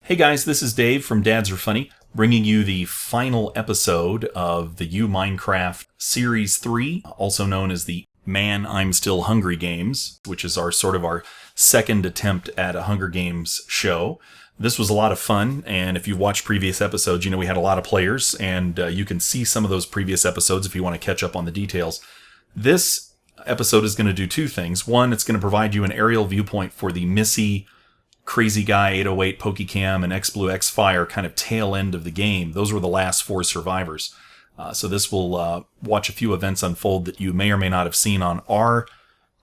Hey guys, this is Dave from dadsRfunny, bringing you the final episode of the You Minecraft Series 3, also known as the Man, I'm Still Hungry games, which is our second attempt at a Hunger Games show. This was a lot of fun, and if you've watched previous episodes, you know we had a lot of players, and you can see some of those previous episodes if you want to catch up on the details. This episode is going to do two things. One, it's going to provide you an aerial viewpoint for the Missy, Crazy Guy 808, PokeCam, and XBlue XFire kind of tail end of the game. Those were the last four survivors. So this will watch a few events unfold that you may or may not have seen on our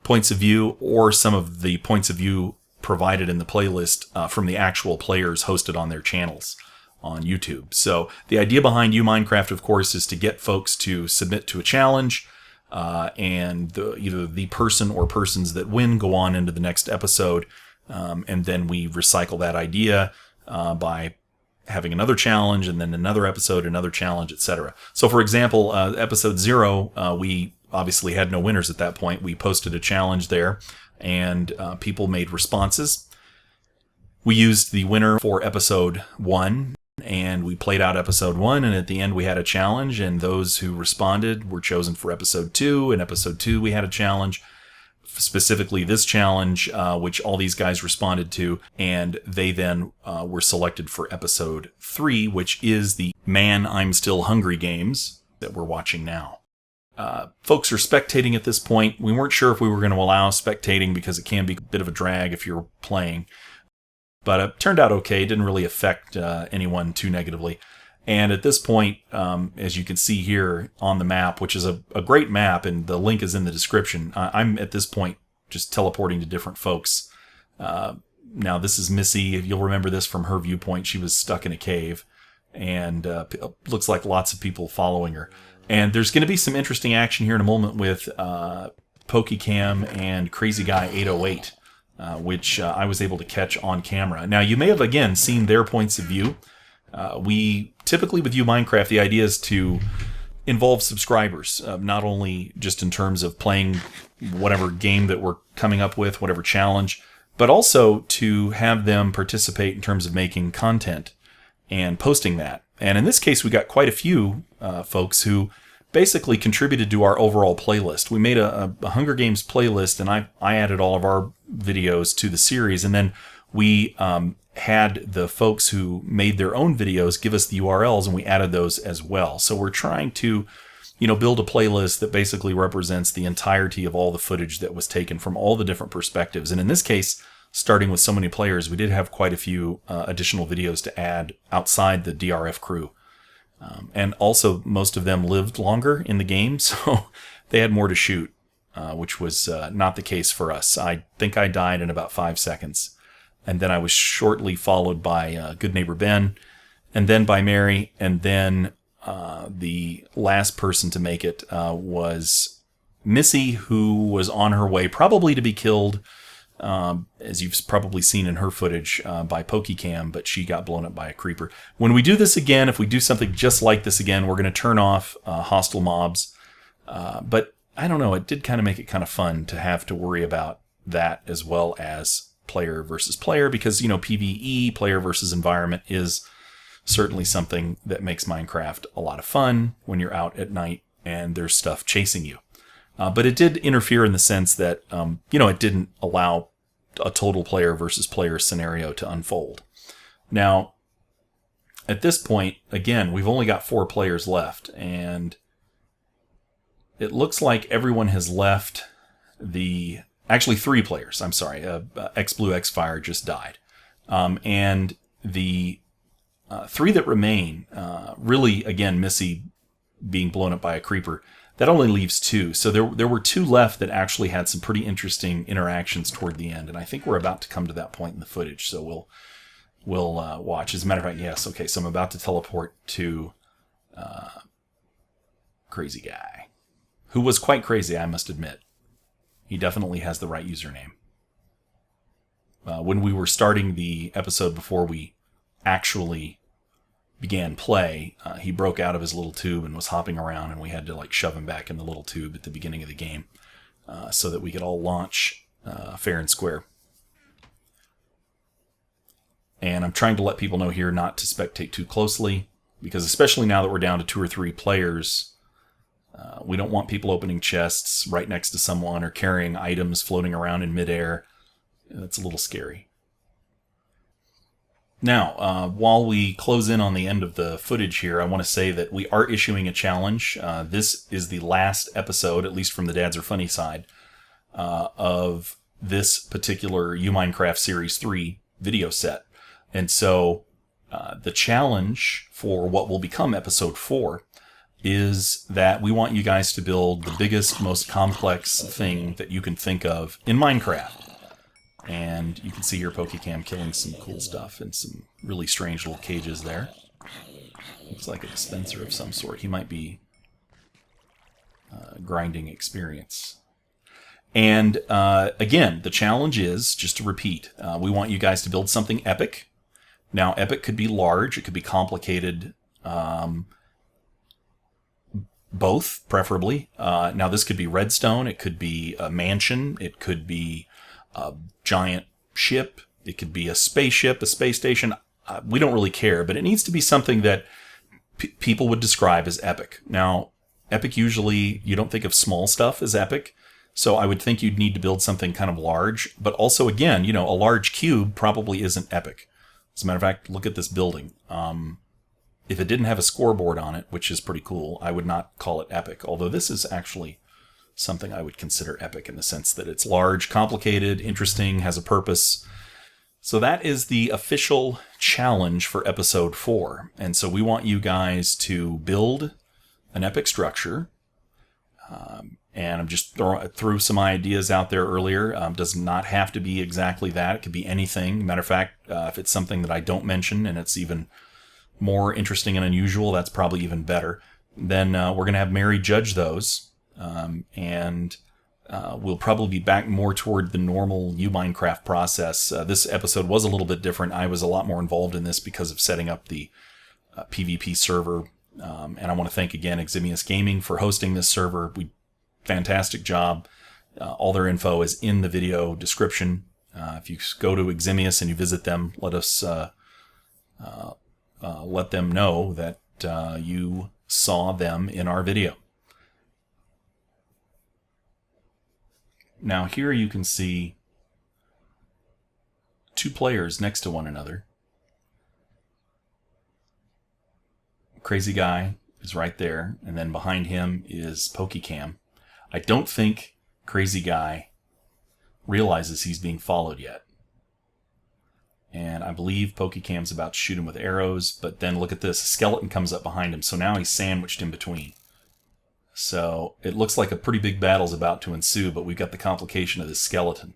points of view or some of the points of view provided in the playlist from the actual players hosted on their channels on YouTube. So the idea behind You Minecraft, of course, is to get folks to submit to a challenge, and either the person or persons that win go on into the next episode. And then we recycle that idea by having another challenge, and then another episode, another challenge, etc. So, for example, episode 0, we obviously had no winners at that point. We posted a challenge there, and people made responses. We used the winner for episode 1, and we played out episode 1, and at the end we had a challenge, and those who responded were chosen for episode 2. In episode 2, we had a challenge. Specifically this challenge, which all these guys responded to, and they then were selected for episode 3, which is the Man, I'm Still Hungry games that we're watching now. Folks are spectating at this point. We weren't sure if we were going to allow spectating because it can be a bit of a drag if you're playing, but it turned out okay. It didn't really affect anyone too negatively. And at this point, as you can see here on the map, which is a great map, and the link is in the description, I'm at this point just teleporting to different folks. Now, this is Missy. You'll remember this from her viewpoint. She was stuck in a cave, and looks like lots of people following her. And there's going to be some interesting action here in a moment with PokeCam and Crazy Guy 808, which I was able to catch on camera. Now, you may have, again, seen their points of view. We typically, with You Minecraft, the idea is to involve subscribers, not only just in terms of playing whatever game that we're coming up with, whatever challenge, but also to have them participate in terms of making content and posting that. And in this case, we got quite a few folks who basically contributed to our overall playlist. We made a Hunger Games playlist, and I added all of our videos to the series, and then we had the folks who made their own videos give us the URLs, and we added those as well. So we're trying to, build a playlist that basically represents the entirety of all the footage that was taken from all the different perspectives. And in this case, starting with so many players, we did have quite a few additional videos to add outside the DRF crew. And also, most of them lived longer in the game, so they had more to shoot, which was not the case for us. I think I died in about 5 seconds. And then I was shortly followed by Good Neighbor Ben, and then by Mary, and then the last person to make it was Missy, who was on her way probably to be killed, as you've probably seen in her footage, by PokeCam, but she got blown up by a creeper. When we do this again, if we do something just like this again, we're going to turn off hostile mobs. But I don't know, it did kind of make it kind of fun to have to worry about that as well as player versus player, because PvE, player versus environment, is certainly something that makes Minecraft a lot of fun when you're out at night and there's stuff chasing you. But it did interfere in the sense that it didn't allow a total player versus player scenario to unfold. Now, at this point, again, we've only got 4 players left, and it looks like everyone has left the... Actually, 3 players. I'm sorry. XBlue XFire just died. And the 3 that remain, really, again, Missy being blown up by a creeper, that only leaves 2. So there were 2 left that actually had some pretty interesting interactions toward the end. And I think we're about to come to that point in the footage. So we'll watch. As a matter of fact, yes. Okay, so I'm about to teleport to Crazy Guy, who was quite crazy, I must admit. He definitely has the right username. When we were starting the episode before we actually began play, he broke out of his little tube and was hopping around, and we had to shove him back in the little tube at the beginning of the game so that we could all launch fair and square. And I'm trying to let people know here not to spectate too closely, because especially now that we're down to 2 or 3 players, we don't want people opening chests right next to someone or carrying items floating around in midair. That's a little scary. Now, while we close in on the end of the footage here, I want to say that we are issuing a challenge. This is the last episode, at least from the dadsRfunny side, of this particular Minecraft Series 3 video set. And so the challenge for what will become episode 4 is that we want you guys to build the biggest, most complex thing that you can think of in Minecraft. And you can see here PokeCam killing some cool stuff and some really strange little cages there. Looks like a dispenser of some sort. He might be grinding experience. And again, the challenge is, just to repeat, we want you guys to build something epic. Now, epic could be large, it could be complicated, both, preferably. Now, this could be redstone, it could be a mansion, it could be a giant ship, it could be a spaceship, a space station. We don't really care, but it needs to be something that people would describe as epic. Now, epic usually, you don't think of small stuff as epic, so I would think you'd need to build something kind of large, but also, again, you know, a large cube probably isn't epic. As a matter of fact, look at this building. If it didn't have a scoreboard on it, which is pretty cool, I would not call it epic, although this is actually something I would consider epic in the sense that it's large, complicated, interesting, has a purpose. So that is the official challenge for episode 4. And so we want you guys to build an epic structure. And I'm just threw some ideas out there earlier. Does not have to be exactly that. It could be anything. Matter of fact, if it's something that I don't mention and it's even more interesting and unusual, that's probably even better. Then we're going to have Mary judge those. And we'll probably be back more toward the normal Minecraft process. This episode was a little bit different. I was a lot more involved in this because of setting up the PvP server. And I want to thank again Eximius Gaming for hosting this server. Fantastic job. All their info is in the video description. If you go to Eximius and you visit them, let us let them know that you saw them in our video. Now here you can see 2 players next to one another. Crazy Guy is right there, and then behind him is PokeCam. I don't think Crazy Guy realizes he's being followed yet. And I believe PokeCam's about to shoot him with arrows, but then look at this, a skeleton comes up behind him, so now he's sandwiched in between. So it looks like a pretty big battle's about to ensue, but we've got the complication of this skeleton.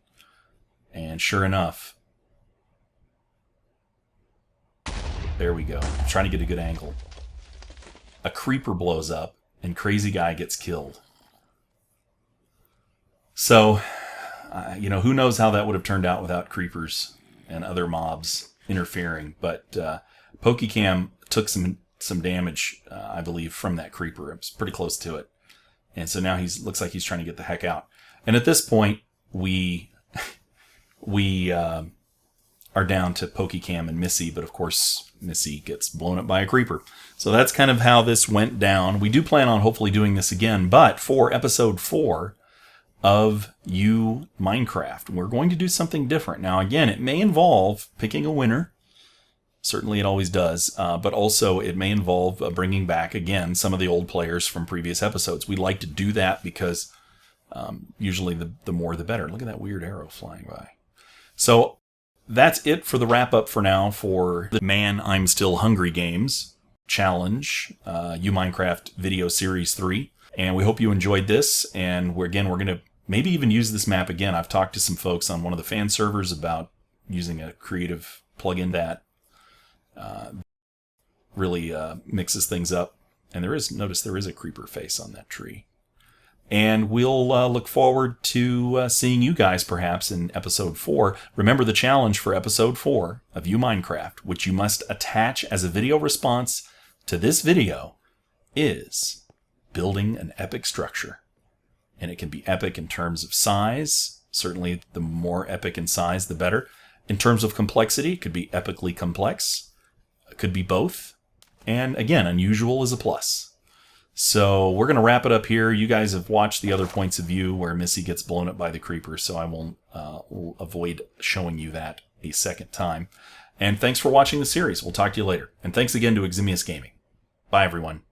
And sure enough, there we go. I'm trying to get a good angle. A creeper blows up, and Crazy Guy gets killed. So, you know, who knows how that would have turned out without creepers and other mobs interfering. But PokeCam took some damage, I believe, from that creeper. It was pretty close to it. And so now looks like he's trying to get the heck out. And at this point, we are down to PokeCam and Missy, but of course Missy gets blown up by a creeper. So that's kind of how this went down. We do plan on hopefully doing this again, but for episode 4 of Minecraft, we're going to do something different. Now again, it may involve picking a winner. Certainly it always does, but also it may involve bringing back, again, some of the old players from previous episodes. We like to do that because usually the more the better. Look at that weird arrow flying by. So that's it for the wrap-up for now for the Man I'm Still Hungry Games Challenge, Minecraft Video Series 3. And we hope you enjoyed this, and we're going to maybe even use this map again. I've talked to some folks on one of the fan servers about using a creative plugin that really mixes things up. And notice there is a creeper face on that tree. And we'll look forward to seeing you guys perhaps in episode 4. Remember, the challenge for episode 4 of Minecraft, which you must attach as a video response to this video, is building an epic structure. And it can be epic in terms of size. Certainly the more epic in size, the better. In terms of complexity, it could be epically complex. It could be both. And again, unusual is a plus. So we're going to wrap it up here. You guys have watched the other points of view where Missy gets blown up by the creeper, so I won't avoid showing you that a second time. And thanks for watching the series. We'll talk to you later. And thanks again to Eximius Gaming. Bye, everyone.